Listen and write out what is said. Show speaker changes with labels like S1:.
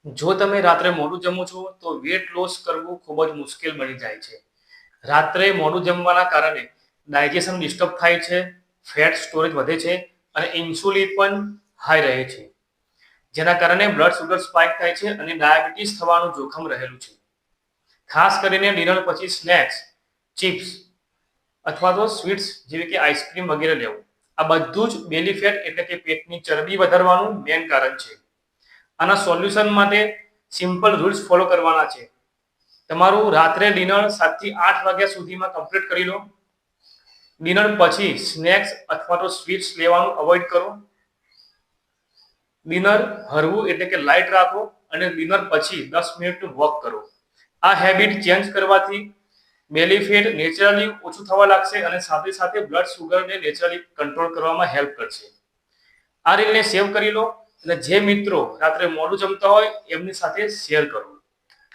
S1: જો તમે રાત્રે મોડું જમો છો તો વેટ લોસ કરવું ખૂબ જ મુશ્કેલ બની જાય છે. રાત્રે મોડું જમવાના કારણે ડાયજેશન ડિસ્ટર્બ થાય છે, ફેટ સ્ટોરેજ વધે છે અને ઇન્સ્યુલિન પણ હાઈ રહે છે, જેના કારણે બ્લડ સુગર સ્પાઇક થાય છે અને ડાયાબિટીસ થવાનું જોખમ રહેલું છે. ખાસ કરીને ડિનર પછી સ્નેક્સ, ચિપ્સ અથવા તો સ્વીટ્સ જેવી કે આઈસ્ક્રીમ વગેરે લેવું, આ બધું જ બેલી ફેટ એટલે કે પેટની ચરબી વધારવાનું મેઇન કારણ છે. આના સોલ્યુશન માટે સિમ્પલ રૂલ્સ ફોલો કરવાના છે. તમારું રાત્રે ડિનર 7 થી 8 વાગ્યા સુધીમાં કમ્પ્લીટ કરી લો. ડિનર પછી સ્નેક્સ અથવા તો સ્વીટ્સ લેવાનું અવોઇડ કરો. ડિનર હળવું એટલે કે લાઇટ રાખો અને ડિનર પછી 10 મિનિટ વોક કરો. આ હેબિટ ચેન્જ કરવાથી બેલી ફેટ નેચરલી ઓછું થવા લાગશે અને સાથે સાથે બ્લડ સુગરને નેચરલી કંટ્રોલ કરવામાં હેલ્પ કરશે. આ રીલને સેવ કરી લો અને જે મિત્રો રાત્રે મોડું જમતા હોય એમની સાથે શેર કરો.